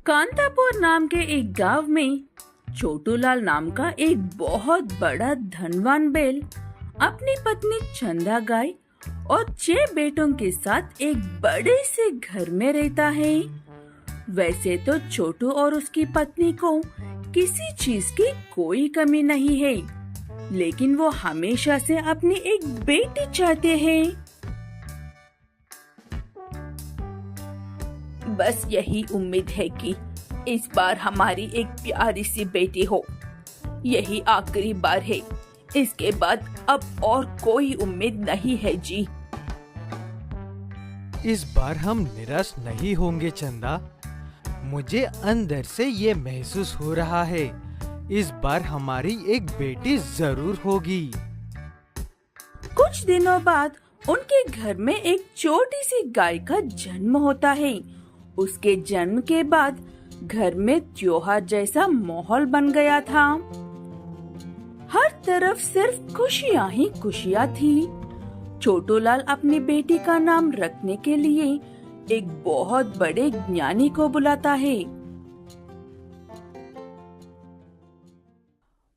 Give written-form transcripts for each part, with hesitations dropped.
कांतापुर नाम के एक गांव में छोटूलाल नाम का एक बहुत बड़ा धनवान बैल अपनी पत्नी चंदा गाय और 6 बेटों के साथ एक बड़े से घर में रहता है। वैसे तो छोटू और उसकी पत्नी को किसी चीज की कोई कमी नहीं है, लेकिन वो हमेशा से अपनी एक बेटी चाहते हैं। बस यही उम्मीद है कि इस बार हमारी एक प्यारी सी बेटी हो। यही आखिरी बार है, इसके बाद अब और कोई उम्मीद नहीं है जी। इस बार हम निराश नहीं होंगे चंदा। मुझे अंदर से ये महसूस हो रहा है, इस बार हमारी एक बेटी जरूर होगी। कुछ दिनों बाद उनके घर में एक छोटी सी गाय का जन्म होता है। उसके जन्म के बाद घर में त्योहार जैसा माहौल बन गया था। हर तरफ सिर्फ खुशियाँ ही खुशियाँ थी। छोटूलाल अपनी बेटी का नाम रखने के लिए एक बहुत बड़े ज्ञानी को बुलाता है।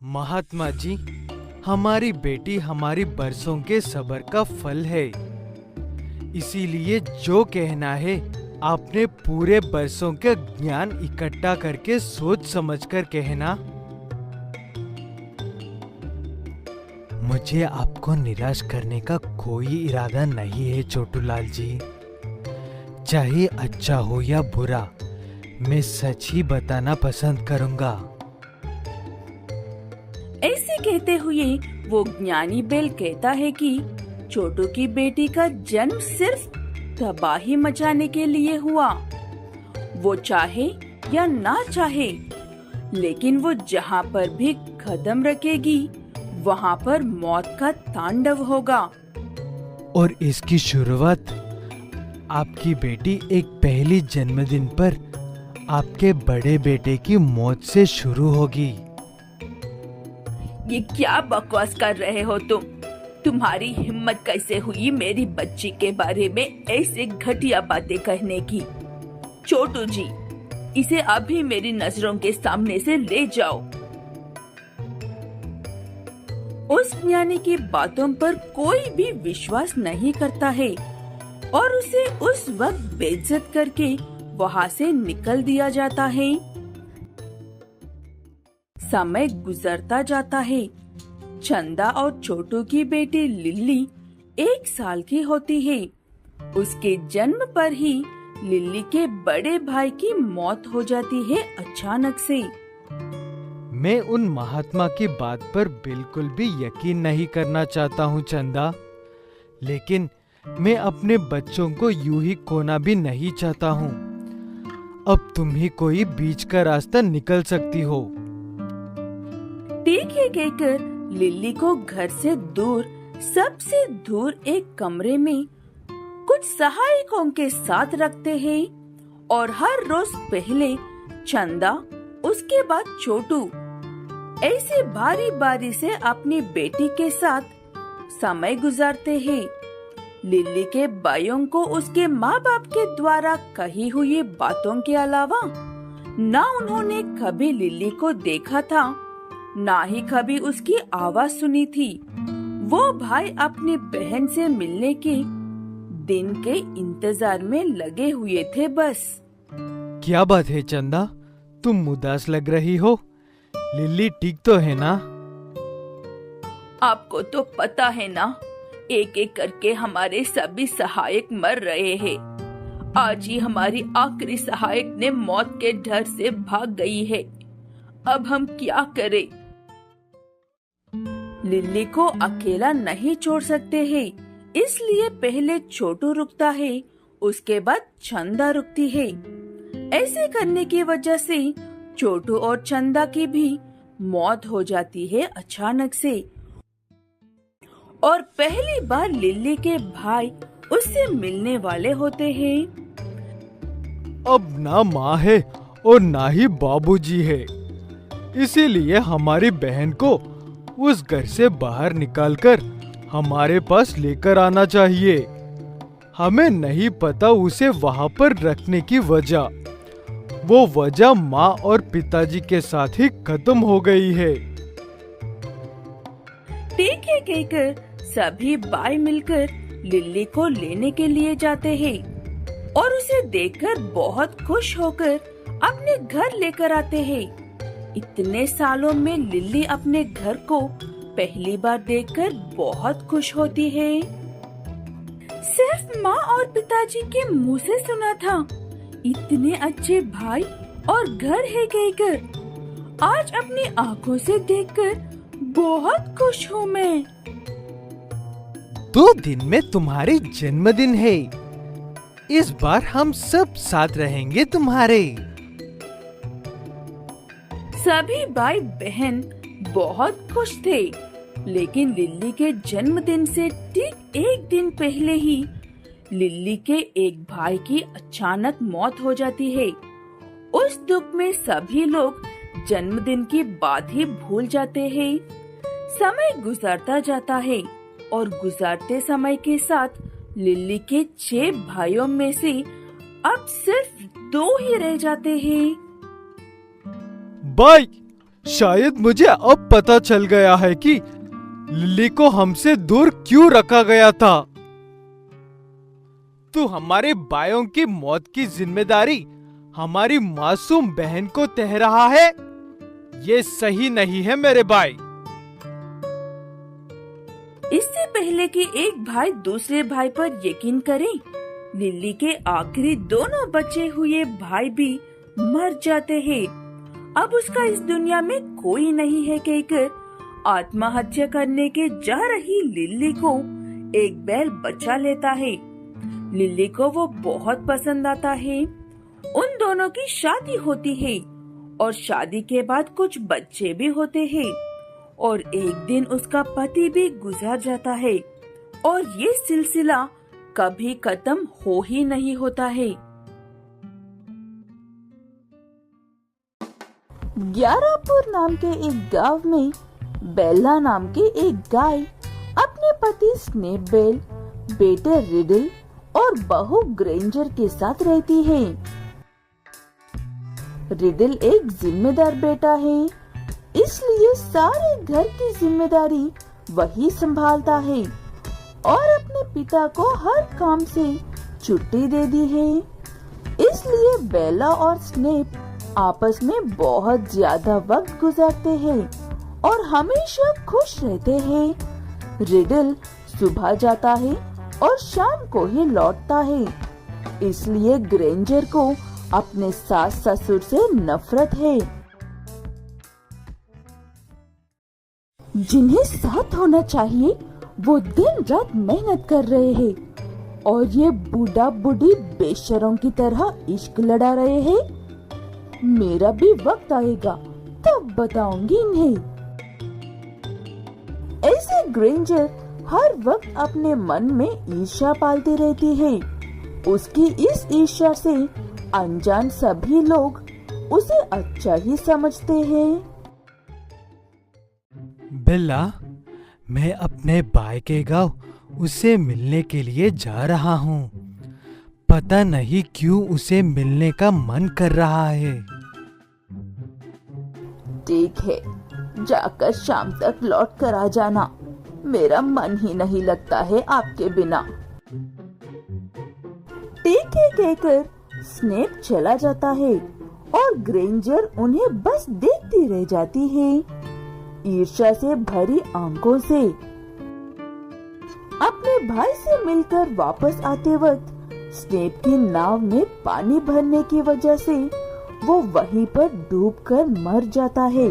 महात्मा जी, हमारी बेटी हमारी बरसों के सब्र का फल है, इसीलिए जो कहना है आपने पूरे बरसों के ज्ञान इकट्ठा करके सोच समझकर कहना। मुझे आपको निराश करने का कोई इरादा नहीं है छोटूलाल जी। चाहे अच्छा हो या बुरा, मैं सच ही बताना पसंद करूंगा। ऐसे कहते हुए वो ज्ञानी बैल कहता है कि छोटू की बेटी का जन्म सिर्फ तबाही मचाने के लिए हुआ। वो चाहे या ना चाहे, लेकिन वो जहाँ पर भी कदम रखेगी वहाँ पर मौत का तांडव होगा। और इसकी शुरुआत आपकी बेटी एक पहली जन्मदिन पर आपके बड़े बेटे की मौत से शुरू होगी। ये क्या बकवास कर रहे हो तुम? तुम्हारी हिम्मत कैसे हुई मेरी बच्ची के बारे में ऐसे घटिया बातें कहने की? छोटू जी, इसे अभी मेरी नजरों के सामने से ले जाओ। उस ज्ञानी की बातों पर कोई भी विश्वास नहीं करता है और उसे उस वक्त बेइज्जत करके वहाँ से निकल दिया जाता है। समय गुजरता जाता है। चंदा और छोटू की बेटी लिल्ली 1 साल की होती है। उसके जन्म पर ही लिल्ली के बड़े भाई की मौत हो जाती है अचानक से। मैं उन महात्मा की बात पर बिल्कुल भी यकीन नहीं करना चाहता हूँ चंदा, लेकिन मैं अपने बच्चों को यूं ही खोना भी नहीं चाहता हूँ। अब तुम ही कोई बीच का रास्ता निकल सकती हो। ठीक है कहकर लिल्ली को घर से दूर, सबसे दूर एक कमरे में कुछ सहायकों के साथ रखते हैं और हर रोज पहले चंदा, उसके बाद छोटू ऐसे बारी बारी से अपनी बेटी के साथ समय गुजारते हैं। लिल्ली के भाइयों को उसके माँ बाप के द्वारा कही हुई बातों के अलावा ना उन्होंने कभी लिल्ली को देखा था, ना ही कभी उसकी आवाज सुनी थी। वो भाई अपनी बहन से मिलने के दिन के इंतजार में लगे हुए थे बस। क्या बात है चंदा, तुम उदास लग रही हो? लिल्ली ठीक तो है ना? आपको तो पता है ना, एक एक करके हमारे सभी सहायक मर रहे हैं। आज ही हमारी आखिरी सहायक ने मौत के डर से भाग गई है। अब हम क्या करें? लिल्ली को अकेला नहीं छोड़ सकते हैं, इसलिए पहले छोटू रुकता है, उसके बाद चंदा रुकती है। ऐसे करने की वजह से छोटू और चंदा की भी मौत हो जाती है अचानक से। और पहली बार लिल्ली के भाई उससे मिलने वाले होते हैं। अब ना माँ है और ना ही बाबूजी है, इसीलिए हमारी बहन को उस घर से बाहर निकालकर हमारे पास लेकर आना चाहिए। हमें नहीं पता उसे वहाँ पर रखने की वजह, वो वजह माँ और पिताजी के साथ ही खत्म हो गई है। ठीक है कहकर सभी भाई मिलकर लिल्ली को लेने के लिए जाते हैं और उसे देखकर बहुत खुश होकर अपने घर लेकर आते हैं। इतने सालों में लिल्ली अपने घर को पहली बार देखकर बहुत खुश होती है। सिर्फ माँ और पिताजी के मुंह से सुना था, इतने अच्छे भाई और घर है कहकर आज अपनी आंखों से देखकर बहुत खुश हूँ मैं। 2 दिन में तुम्हारी जन्मदिन है। इस बार हम सब साथ रहेंगे तुम्हारे। सभी भाई बहन बहुत खुश थे, लेकिन लिल्ली के जन्मदिन से ठीक 1 दिन पहले ही लिल्ली के एक भाई की अचानक मौत हो जाती है। उस दुख में सभी लोग जन्मदिन की बात ही भूल जाते हैं। समय गुजरता जाता है और गुजरते समय के साथ लिल्ली के 6 भाइयों में से अब सिर्फ 2 ही रह जाते हैं। भाई, शायद मुझे अब पता चल गया है कि लिल्ली को हमसे दूर क्यों रखा गया था। तू हमारे भाइयों की मौत की जिम्मेदारी हमारी मासूम बहन को तह रहा है। ये सही नहीं है मेरे भाई। इससे पहले कि एक भाई दूसरे भाई पर यकीन करे, लिल्ली के आखिरी दोनों बचे हुए भाई भी मर जाते हैं। अब उसका इस दुनिया में कोई नहीं है कहकर आत्महत्या करने के जा रही लिल्ली को एक बैल बचा लेता है। लिल्ली को वो बहुत पसंद आता है। उन दोनों की शादी होती है और शादी के बाद कुछ बच्चे भी होते हैं और एक दिन उसका पति भी गुजर जाता है और ये सिलसिला कभी खत्म हो ही नहीं होता है। 11पुर नाम के एक गांव में बेला नाम के एक गाय अपने पति स्नेपबेल, बेटे रिडल और बहू ग्रेंजर के साथ रहती है। रिडल एक जिम्मेदार बेटा है, इसलिए सारे घर की जिम्मेदारी वही संभालता है और अपने पिता को हर काम से छुट्टी दे दी है। इसलिए बेला और स्नेप आपस में बहुत ज्यादा वक्त गुजारते हैं और हमेशा खुश रहते हैं। रिडल सुबह जाता है और शाम को ही लौटता है, इसलिए ग्रेंजर को अपने सास ससुर से नफरत है। जिन्हें साथ होना चाहिए वो दिन रात मेहनत कर रहे हैं और ये बूढ़ा बूढ़ी बेशरम की तरह इश्क लड़ा रहे हैं। मेरा भी वक्त आएगा तब बताऊंगी इन्हें। ऐसे ग्रेंजर हर वक्त अपने मन में ईर्ष्या पालती रहती है। उसकी इस ईर्ष्या से अनजान सभी लोग उसे अच्छा ही समझते हैं। बेला, मैं अपने भाई के गांव उसे मिलने के लिए जा रहा हूँ। पता नहीं क्यों उसे मिलने का मन कर रहा है। ठीक है, जाकर शाम तक लौट कर आ जाना। मेरा मन ही नहीं लगता है आपके बिना। ठीक है कहकर स्नेप चला जाता है और ग्रेंजर उन्हें बस देखती रह जाती है, ईर्ष्या से भरी आंखों से। अपने भाई से मिलकर वापस आते वक्त स्नेप की नाव में पानी भरने की वजह से वो वहीं पर डूबकर मर जाता है।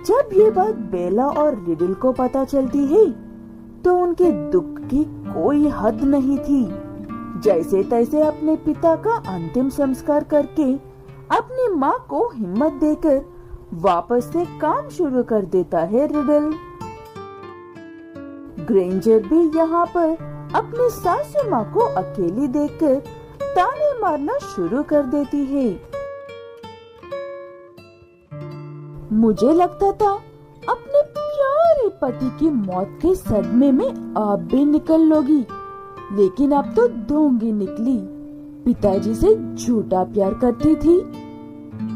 जब ये बात बेला और रिडल को पता चलती है तो उनके दुख की कोई हद नहीं थी। जैसे तैसे अपने पिता का अंतिम संस्कार करके अपनी माँ को हिम्मत देकर वापस से काम शुरू कर देता है रिडल। ग्रेंजर भी यहाँ पर अपनी सासू माँ को अकेली देखकर ताने मारना शुरू कर देती है। मुझे लगता था अपने प्यारे पति की मौत के सदमे में आप भी निकल लोगी, लेकिन अब तो दोंगी निकली। पिताजी से झूठा प्यार करती थी,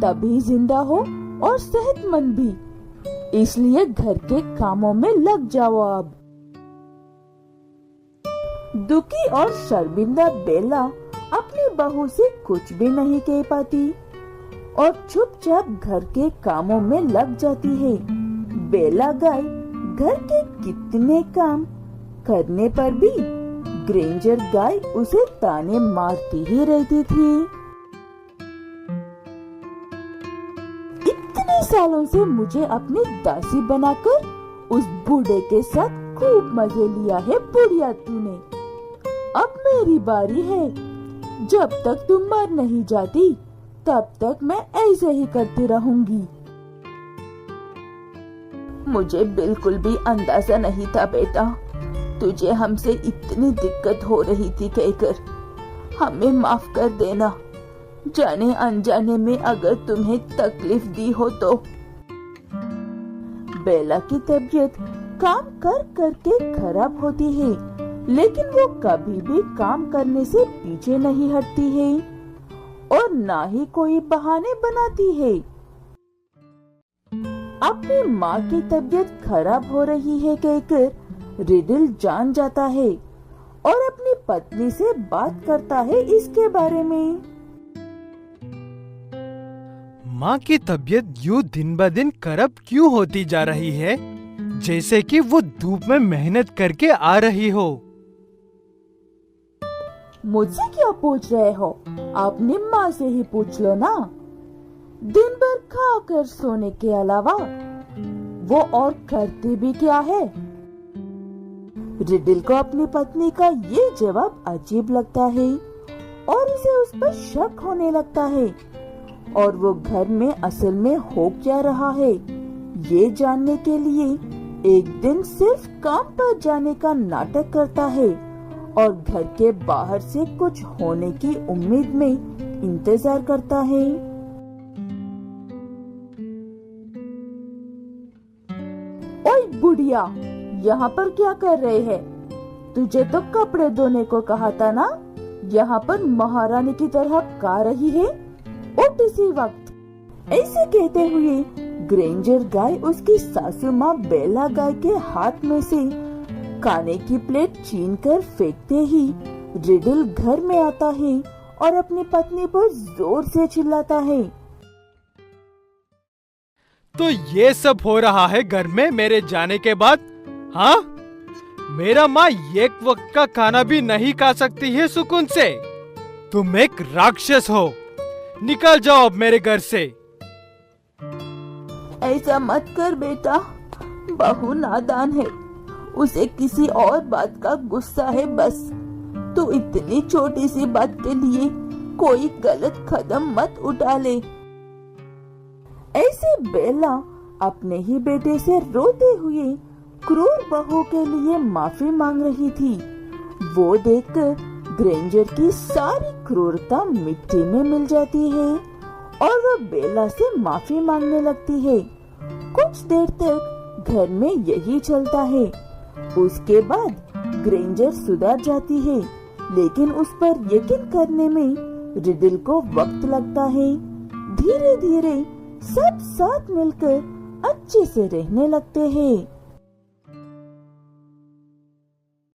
तभी जिंदा हो और सेहतमंद भी। इसलिए घर के कामों में लग जाओ अब। दुखी और शर्मिंदा बेला अपनी बहू से कुछ भी नहीं कह पाती और चुपचाप घर के कामों में लग जाती है। बेला गाय घर के कितने काम करने पर भी ग्रेंजर गाय उसे ताने मारती ही रहती थी। इतने सालों से मुझे अपनी दासी बनाकर उस बूढ़े के साथ खूब मजे लिया है बुढ़िया तूने। अब मेरी बारी है। जब तक तुम मर नहीं जाती तब तक मैं ऐसे ही करती रहूंगी। मुझे बिल्कुल भी अंदाजा नहीं था बेटा, तुझे हमसे इतनी दिक्कत हो रही थी कहकर। हमें माफ कर देना, जाने अनजाने में अगर तुम्हें तकलीफ दी हो तो। बेला की तबीयत काम कर करके खराब होती है, लेकिन वो कभी भी काम करने से पीछे नहीं हटती है और ना ही कोई बहाने बनाती है। अपनी माँ की तबीयत खराब हो रही है कहकर रिडल जान जाता है और अपनी पत्नी से बात करता है इसके बारे में। माँ की तबीयत यूं दिन ब दिन खराब क्यों होती जा रही है, जैसे कि वो धूप में मेहनत करके आ रही हो। मुझसे क्यों पूछ रहे हो? अपनी माँ से ही पूछ लो ना। दिन भर खाकर सोने के अलावा वो और करती भी क्या है? रिडल को अपनी पत्नी का ये जवाब अजीब लगता है और उसे उस पर शक होने लगता है और वो घर में असल में हो क्या रहा है ये जानने के लिए एक दिन सिर्फ काम पर जाने का नाटक करता है और घर के बाहर से कुछ होने की उम्मीद में इंतजार करता है। ओए बुढ़िया, यहाँ पर क्या कर रहे हैं? तुझे तो कपड़े धोने को कहा था ना? यहाँ पर महारानी की तरह का रही है? उठ इसी वक्त। ऐसे कहते हुए ग्रेंजर गाय उसकी सासू माँ बेला गाय के हाथ में से खाने की प्लेट छीन कर फेंकते ही रिडल घर में आता है और अपनी पत्नी पर जोर से चिल्लाता है। तो ये सब हो रहा है घर में मेरे जाने के बाद? हाँ, मेरा माँ एक वक्त का खाना भी नहीं खा सकती है सुकून से। तुम एक राक्षस हो, निकल जाओ अब मेरे घर से। ऐसा मत कर बेटा, बहू नादान है, उसे किसी और बात का गुस्सा है बस। तू इतनी छोटी सी बात के लिए कोई गलत कदम मत उठा ले। ऐसे बेला अपने ही बेटे से रोते हुए क्रूर बहू के लिए माफी मांग रही थी। वो देखकर ग्रेंजर की सारी क्रूरता मिट्टी में मिल जाती है और वो बेला से माफी मांगने लगती है। कुछ देर तक घर में यही चलता है। उसके बाद ग्रेंजर सुधर जाती है, लेकिन उस पर यकीन करने में रिडल को वक्त लगता है। धीरे धीरे सब साथ मिलकर अच्छे से रहने लगते हैं।